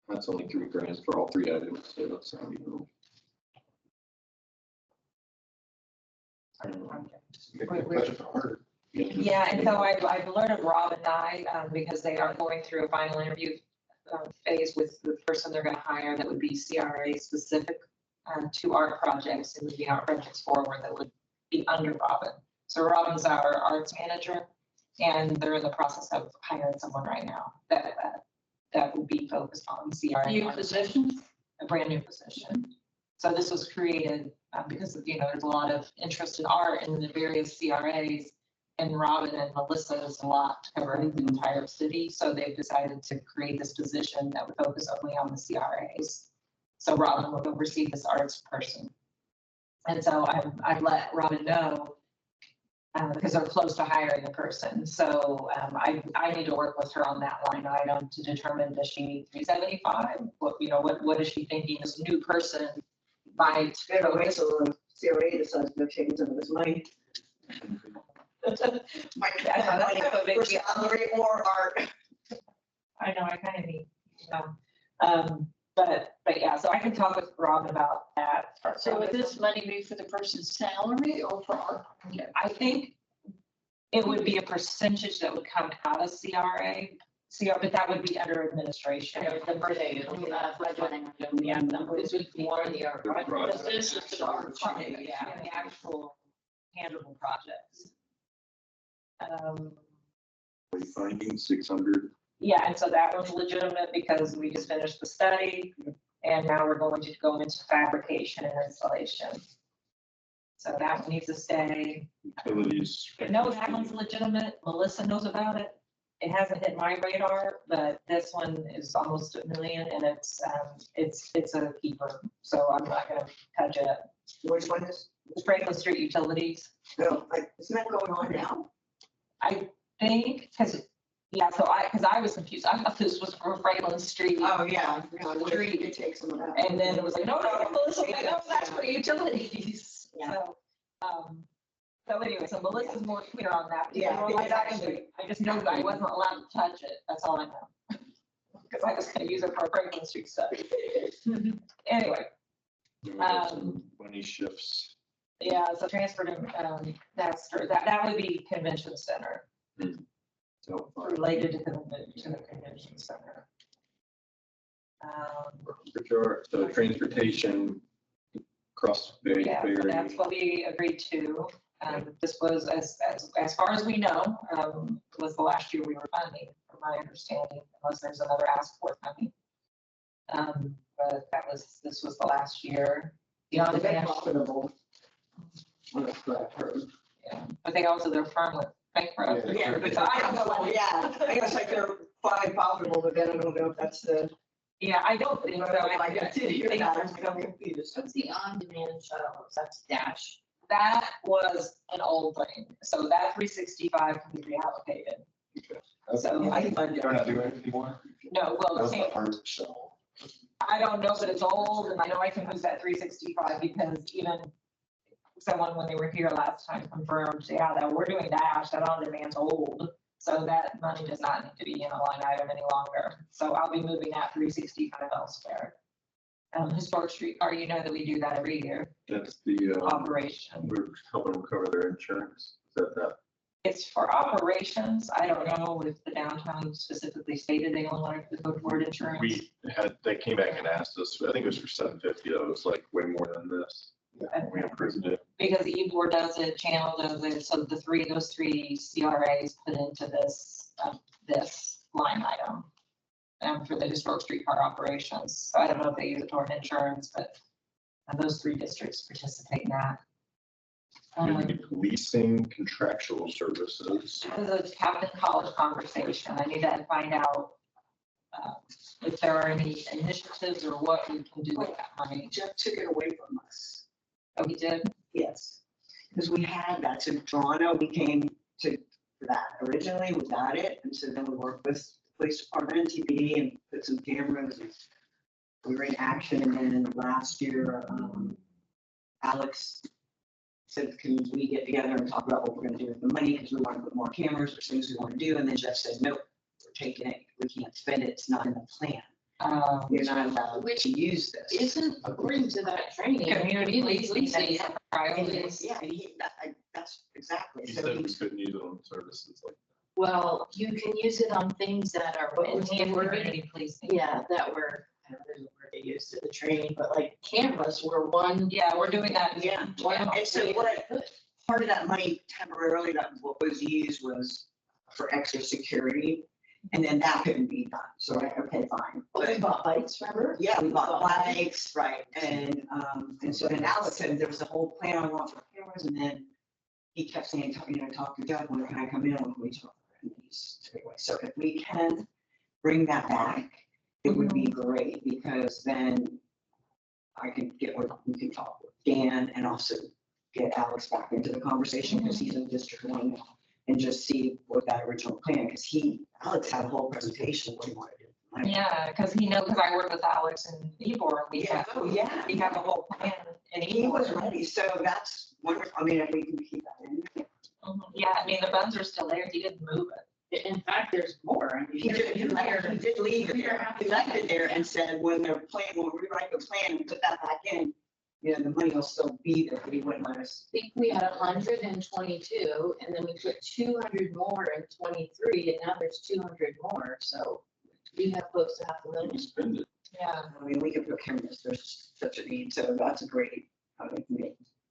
That's only $3,000 for all 3 items, so that's not even. Make a budget for her. Yeah, and so I've alerted Rob and I, because they are going through a final interview phase with the person they're gonna hire that would be CRA specific to our projects and moving our projects forward that would be under Robin. So Robin's our arts manager, and they're in the process of hiring someone right now that would be focused on CRA. New position? A brand new position. So this was created because of, you know, there's a lot of interest in art in the various CRAs. And Robin and Melissa is a lot to cover the entire city. So they've decided to create this position that would focus only on the CRAs. So Robin would oversee this arts person. And so I let Robin know, because they're close to hiring a person. So I need to work with her on that line item to determine, does she need 375? What is she thinking this new person might? Gotta wait till the CRA decides to take some of this money. Might I know, that's a big for deal. salary or art. I know, I kind of need, but yeah, so I can talk with Robin about that. So would this money be for the person's salary or for our? I think it would be a percentage that would come out of CRA, but that would be under administration. The birthday, budgeting, Yeah, this would be one of the art projects. This is the art project. Yeah, the actual tangible projects. Finding 600. Yeah, and so that was legitimate because we just finished the study and now we're going to go into fabrication and installation. So that one needs to stay. Utilities. No, that one's legitimate. Melissa knows about it. It hasn't hit my radar, but this one is almost $1 million and it's a keeper. So I'm not gonna touch it. Which one is? Franklin Street Utilities. No, like, isn't that going on now? I think, because I was confused. I thought this was for Franklin Street. Oh, yeah. We could take some of that. And then it was like, no, Melissa, no, that's for utilities. Yeah. So anyway, so Melissa's more clear on that. Yeah, I just know that I wasn't allowed to touch it. That's all I know. Because I was gonna use it for Franklin Street stuff. Anyway, Money shifts. yeah, so transfer to, that would be convention center, So, related to the convention center. So transportation across the Yeah, so area. that's what we agreed to. This was, as far as we know, was the last year we were funding, from my understanding, unless there's another ask for funding. But this was the last year. Yeah, they're Beyond profitable. Well, that's what I've heard. yeah, but they also, their firm went bankrupt. Yeah, but I don't know, yeah, I guess like they're fine profitable, but then I don't know if that's the. Yeah, I don't think so. I get to hear that, I'm confused. What's the on-demand shuttles? That's Dash. That was an old thing, so that 365 can be reallocated. So They're not doing it anymore? no, well, That was the the same, hard shell. I don't know that it's old, and I know I can use that 365 because even someone, when they were here last time, confirmed, yeah, that we're doing Dash, that on-demand's old. So that money does not need to be in a line item any longer. So I'll be moving that 365 elsewhere. Historic streetcar, you know that we do that every year, That's the, operation. we're helping them cover their insurance. Is that? It's for operations. I don't know if the downtown specifically stated they only wanted to go toward insurance. They came back and asked us, I think it was for 750, that was like way more than this. And we approved it. Because Ebor does it, Channel does it, so those three CRAs put into this line item for the historic streetcar operations. So I don't know if they use it toward insurance, but those three districts participate in that. Maybe leasing contractual services. This is a Captain College conversation. I need to find out if there are any initiatives or what we can do with that money. Jeff took it away from us. Oh, he did? Yes, because we had that, so Toronto, we came to that originally, we got it, and so then we worked with the police department and TPD and put some cameras. And we were in action, and then last year, Alex said, can we get together and talk about what we're gonna do with the money, because we want to put more cameras, there's things we want to do, and then Jeff said, nope, we're taking it, we can't spend it, it's not in the plan. You're not allowed to use this. Isn't according to that training. Community leasing. policing priorities. Yeah, that's exactly. He So said we he's- couldn't use it on services like. Well, you can use it on things that are, what was the Enhanced word? community policing. Yeah, that were, I don't know the word they used in the training, but like cameras were one. Yeah, we're doing that. Yeah, one and so way what, to put it. part of that money temporarily, that what was used was for extra security. And then that couldn't be done. So, like, okay, fine. But we bought bikes, remember? Yeah, we bought bikes, right, and so then Alex said there was a whole plan on what for cameras, and then he kept saying, talk to Doug, when can I come in, when can we talk? And he's took it away. So if we can bring that back, it would be great, because then I can get with, we can talk with Dan and also get Alex back into the conversation because he's in District 1 now and just see what that original plan, because Alex had a whole presentation of what he wanted to do. Yeah, because I work with Alex and Ebor, we have, Yeah. we have a whole plan and He was ready, so that's wonderful. I mean, if we can keep that in. Yeah, I mean, the funds are still there, he didn't move it. In fact, there's more. I mean, He did leave it there. He left it there and said, when we rewrite the plan and put that back in, you know, the money will still be there, but he wouldn't let us. I think we had 122, and then we put 200 more in 23, and now there's 200 more, so we have close to $500,000. Spend it. Yeah. I mean, we can put cameras, there's such a need, so that's a great.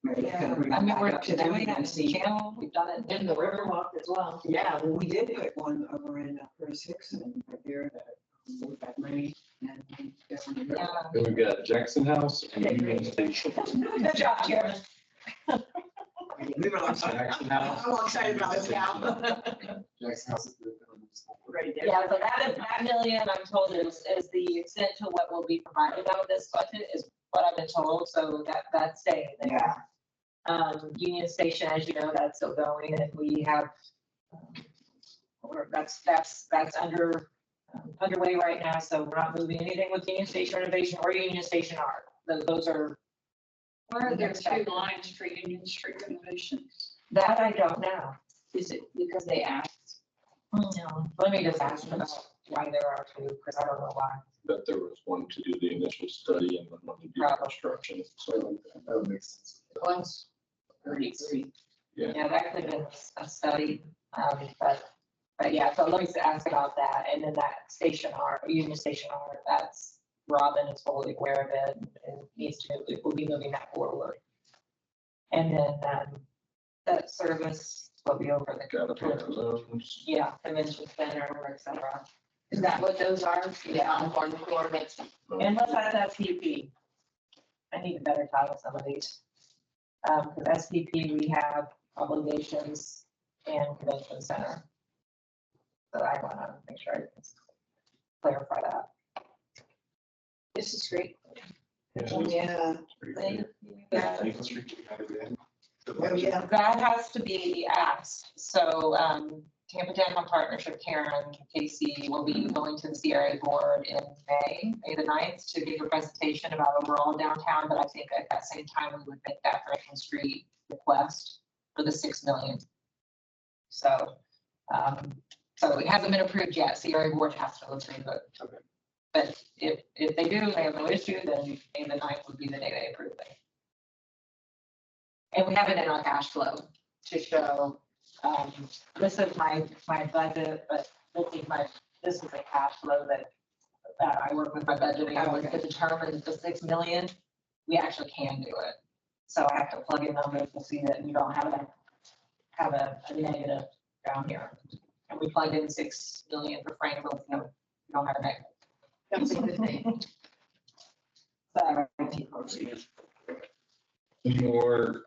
Maybe kind of bring I that mean, back we're up to them doing that and in the see. channel, we've done it And the Riverwalk as well. Yeah, well, we did put one over in Curtis Hickson right there that we got money and. Yeah. Then we've got Jackson House and Union Station. Good job, Chairman. We were like, Jackson House. I'm all excited about this now. Jackson House is the. Right there. Yeah, so that million, I'm told is the extent to what will be provided out of this budget is what I've been told, so that's staying there. Union Station, as you know, that's still going, and we have, or that's underway right now, so we're not moving anything with Union Station renovation or Union Station art. Those are, Where are there two lines for Union Street renovation? that I don't know. Is it because they asked? No, let me just ask about why there are two, because I don't know why. But there was one to do the initial study and then one to do the construction. So That would make sense. Plus 33. Yeah, that could have been a study, but yeah, so let me ask about that, and then that station art, Union Station art, that's, Robin is fully aware of it, and needs to, we'll be moving that forward. And then, that service will be over the. got to pay our loans. Yeah, convention center, et cetera. Is that what those are? Yeah, on one floor, that's. Unless that's SPP. I need a better title some of these. Because SPP, we have obligations and convention center. So I want to make sure I can clarify that. This is great. Yeah. Oh, yeah. That has to be asked. So Tampa Downtown Partnership, Karen Casey will be going to the CRA board in May the 9th, to give a presentation about overall downtown. But I think at that same time, we would make that Franklin Street request for the 6 million. So, so it hasn't been approved yet. CRA board has to approve it. Okay. But if they do, they have no issue, then May the 9th would be the day they approve it. And we have it in our cash flow to show, this is my budget, but this is a cash flow that I work with my budgeting, I work to determine the 6 million, we actually can do it. So I have to plug in numbers to see that you don't have a negative down here. And we plugged in 6 million for Franklin, you know, we don't have a negative. That's a good thing. So, Any more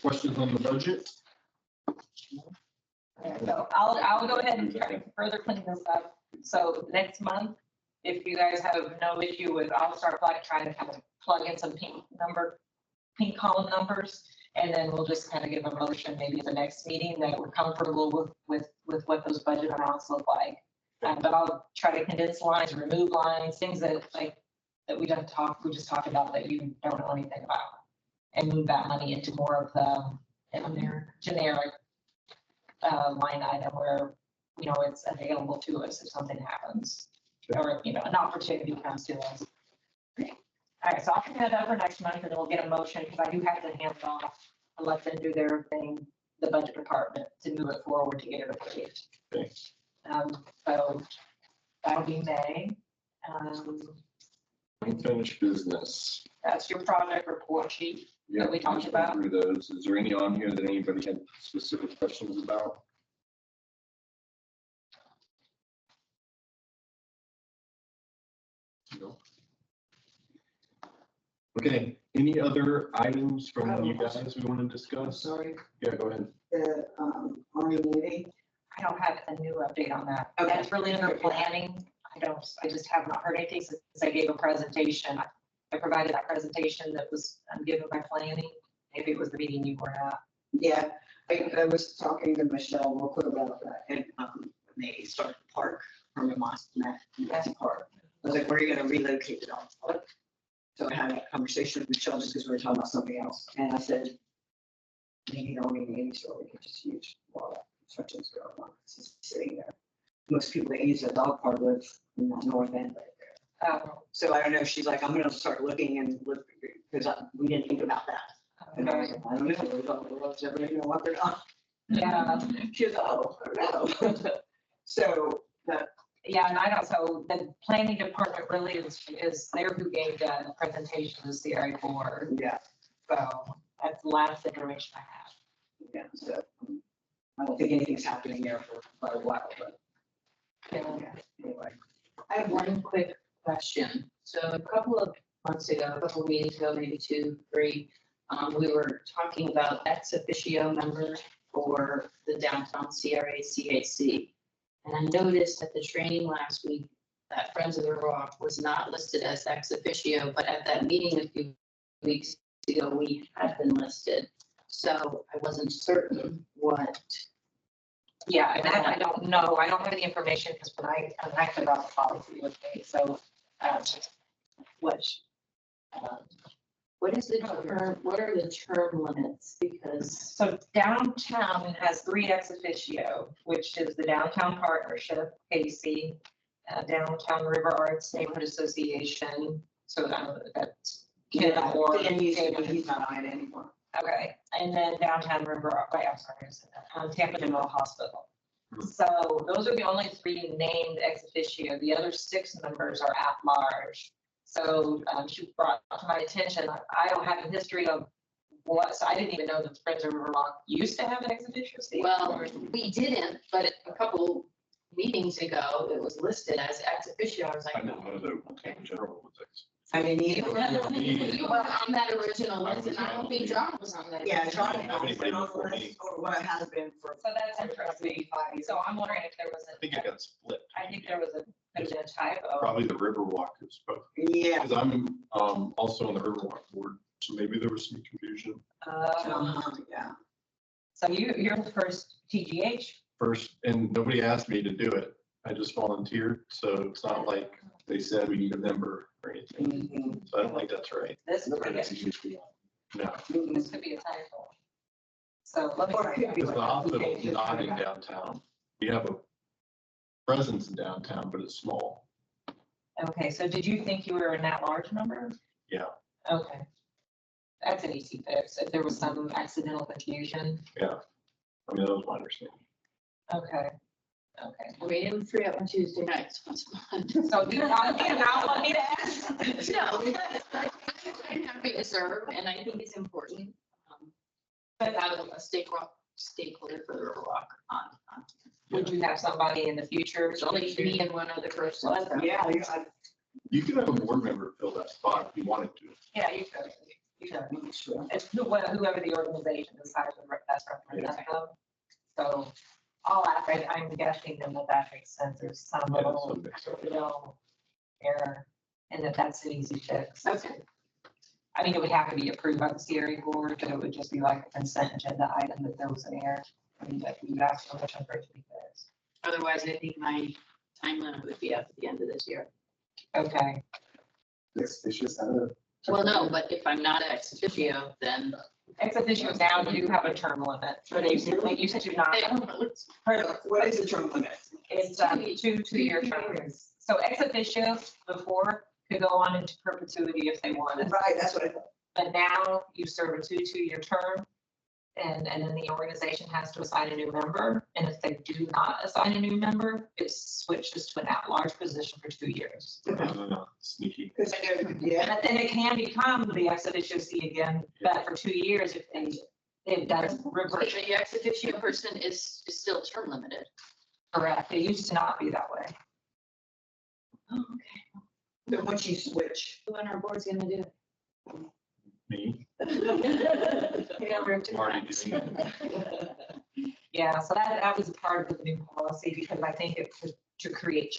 questions on the budget? so I'll go ahead and try to further clean this up. So next month, if you guys have no issue with, I'll start trying to kind of plug in some pink column numbers. And then we'll just kind of give a motion maybe at the next meeting that we're comfortable with what those budget amounts look like. But I'll try to condense lines, remove lines, things that we just talked about that you don't know anything about. And move that money into more of the generic line item where, you know, it's available to us if something happens. Or, you know, an opportunity comes to us. All right, so I'll turn that over next month and then we'll get a motion, because I do have to hand it off and let them do their thing, the budget department, to move it forward to get it approved. Okay. So that'll be May. Unfinished business. That's your project report sheet. Yeah, we talked just went about. through those. Is there any on here that anybody had specific questions about? No. Okay, any other items from you guys we want to discuss? Sorry, Yeah, go ahead. the, Army Navy. I don't have a new update on that. Okay. That's really under planning. I just have not heard anything since I gave a presentation. I provided that presentation that was given by planning. Maybe it was the meeting you were at. Yeah, I was talking to Michelle real quick about that, and, when they started the park from the Mass Park. I was like, where are you gonna relocate it on? So I had that conversation with Michelle just because we were talking about something else, and I said, maybe don't even use it, we could just use while construction's going on, it's just sitting there. Most people that use the dog park live in that north end right there. So I don't know, she's like, I'm gonna start looking and look, because we didn't think about that. And I was like, I don't know, is everybody gonna walk or not? Yeah, She goes, oh, I don't know. So, yeah, and I don't, so the planning department really is there who gave the presentation to the CRA board. yeah, So that's the last information I have. yeah, so I don't think anything's happening there for quite a while, but yeah, anyway. I have one quick question. So a couple of months ago, a couple of meetings ago, maybe 2, 3, we were talking about ex officio members for the downtown CRA CAC. And I noticed at the training last week that Friends of the Rock was not listed as ex officio, but at that meeting a few weeks ago, we had been listed. So I wasn't certain what. Yeah, and that I don't know. I don't have any information because when I filled out the policy with me, so, What is the term, what are the term limits? Because so downtown has 3 ex officio, which is the Downtown Partnership, CAC, Downtown River Arts Neighborhood Association. So that's. Yeah, Or- and he's not on it anymore. Okay, and then Downtown River, wait, I'm sorry, Tampa General Hospital. So those are the only 3 named ex officio. The other 6 members are at large. So she brought to my attention, I don't have a history of what, so I didn't even know that Friends of River Rock used to have an ex officio seat. well, we didn't, but a couple meetings ago, it was listed as ex officio. I was like, I didn't know that okay. general was ex. I mean, You were on that original list, and I don't think John was on that. yeah, John Didn't have has anybody been on the before list, me. or what it has been for. So that's interesting. So I'm wondering if there was I think it got split. I think there was a typo. Probably the Riverwalk is both, Yeah. because I'm also on the Riverwalk board, so maybe there was some confusion. Yeah. So you're the first TGH. First, and nobody asked me to do it. I just volunteered, so it's not like they said we need a member or anything. Mhm. So I don't think that's right. This could be, No, this could be a typo. So let me. Or it could be because the like- hospital's not in downtown. We have a presence in downtown, but it's small. Okay, so did you think you were an at-large member? Yeah. Okay. That's an easy fix. If there was some accidental confusion. Yeah. I mean, that was my understanding. Okay. Okay. I mean, it was free up on Tuesday nights. Once a month. So do you not want me to ask? No, I'm happy to serve, and I think it's important. To have a stakeholder for the Riverwalk on. Would you have somebody in the future? There's only me and one other person. Yeah, You could have a board member fill that spot if you wanted to. Yeah, you could. You could. sure. It's whoever the organization decides the best representative. So I'll ask, I'm guessing then that makes sense. There's some Yeah, little, some mix up. error and that's an easy fix. Okay. I mean, it would have to be approved by the CRA board, but it would just be like a consent agenda item that there was an error. I mean, that you asked for which I'm for it to be fixed. Otherwise, I think my time limit would be up at the end of this year. Okay. It's just out of. Well, no, but if I'm not ex officio, then. Ex officio now do have a term limit, but you said you're not. What is the term limit? It's two-year terms. So ex officio before could go on into perpetuity if they wanted. Right, that's what I thought. But now you serve a two-year term. And then the organization has to assign a new member. And if they do not assign a new member, it switches to an at-large position for 2 years. Sneaky. Because I know, yeah. But then it can become the ex officio seat again, but for 2 years if it does revert. The ex officio person is still term limited. Correct. It used to not be that way. Oh, okay. But once you switch. Who on our board's gonna do it? Me, Yeah, we're too already much. doing it. Yeah, so that was a part of the new policy because I think it was to create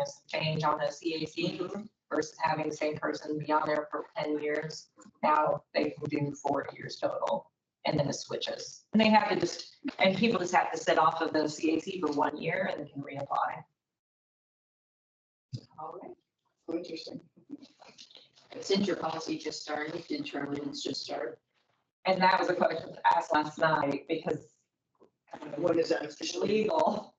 some change on the CAC versus having the same person be on there for 10 years. Now they can do 4 years total, and then it switches. And they have to just, and people just have to sit off of the CAC for 1 year and can reapply. All right. Interesting. Since your policy just started, did tournaments just start? And that was a question asked last night because What is that officially?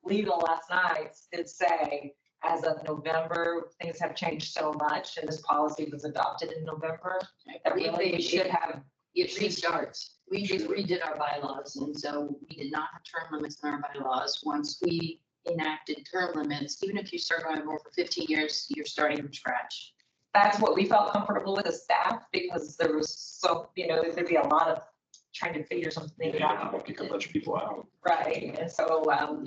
legal last night did say, as of November, things have changed so much, and this policy was adopted in November, that really we should have. It restarts. We just redid our bylaws, and so we did not have term limits in our bylaws. Once we enacted term limits, even if you serve on a board for 15 years, you're starting from scratch. That's what we felt comfortable with as staff, because there was so, there'd be a lot of trying to figure something out. Kick a bunch of people out. Right, and so, per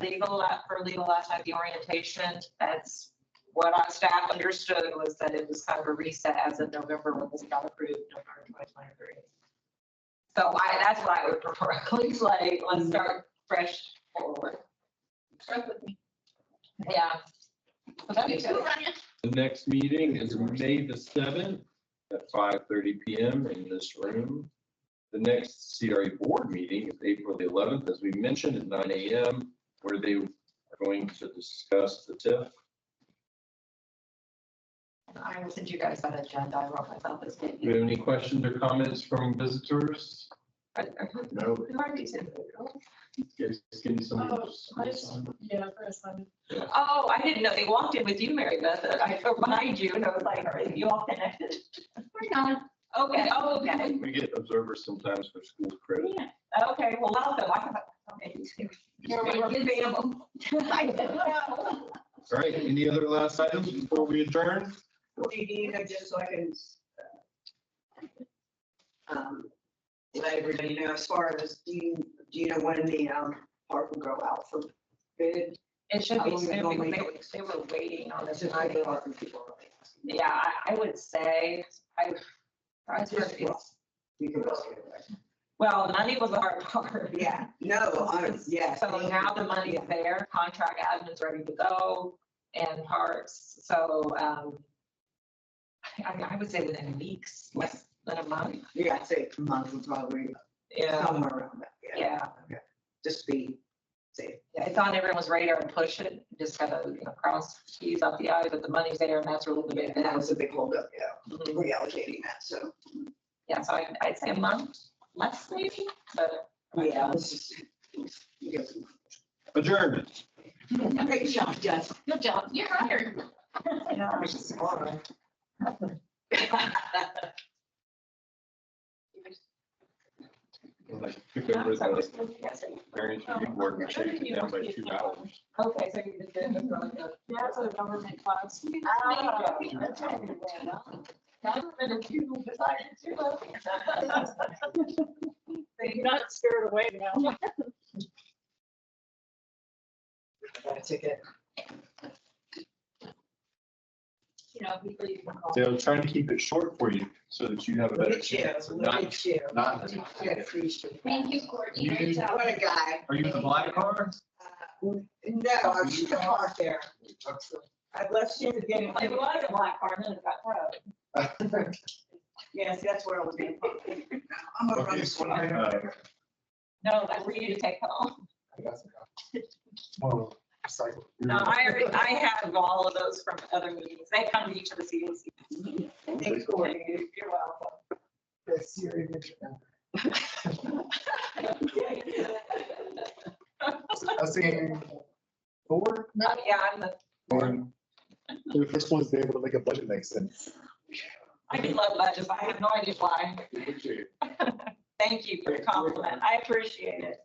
legal last night, the orientation, that's what our staff understood, was that it was kind of a reset as of November when this got approved, November 2023. So that's what I would prefer, please, like, let's start fresh forward. Start with me. Yeah. So that'd be good. The next meeting is May the 7th at 5:30 PM in this room. The next CRA board meeting is April the 11th, as we mentioned, at 9 AM, where they are going to discuss the TIF. I will send you guys that agenda. I wrote myself this Do thing. you have any questions or comments from visitors? No. Just give me some. Yeah, first one. Oh, I didn't know they walked in with you, Mary Beth. I drove behind you and I was like, are you all connected? We're not. Okay, oh, okay. We get observers sometimes for school credit. Okay, well, welcome. Okay. Here we were giving them. I didn't know. All right, any other last items before we adjourn? What do you need, just so I can let everybody know, as far as, do you know when the park will go out for bid? It should How be long soon ago because they were waiting on this. Just like the park people are asking. Yeah, I would say, You can just get it right. well, the money was the hard part. Yeah, no, yeah. So now the money is there, contract admin's ready to go and parts. So, I would say within weeks, less than a month. Yeah, I'd say a month would probably, Yeah, somewhere around that, yeah. yeah. Just be safe. Yeah, it's on everyone's radar and push it. Just gotta, cross T's off the I, but the money's there and that's really the big. And that was a big holdup, yeah, Mhm. reallocating that, so. Yeah, so I'd say a month, less maybe, but. Yeah, let's just. Adjourned. Great job, Jess. Good job. You're hired. Like, took over the variance review board and changed it down by 2 hours. Okay, so you did this really good. Yeah, it's a government class. Government is usually decided to. You're not scared away now. Got a ticket. People you can call. So I'm trying to keep it short for you so that you have a better chance of not. Not. Yeah, appreciate it. Thank you, Courtney. Great You- job. What a guy. Are you in the black car? No, I'm just gonna park there. I've left you to get It was a black car, and then it got broke. Yes, that's where I was being parked. I'm gonna run this one. No, that's for you to take home. Well, cycle. No, I have all of those from other meetings. They come to each of the CAC. Thanks, Courtney. You're welcome. I seen 4, Yeah, I'm the, and the first one's to be able to make a budget make sense. I do love budgets. I have no idea why. Thank you for your compliment. I appreciate it.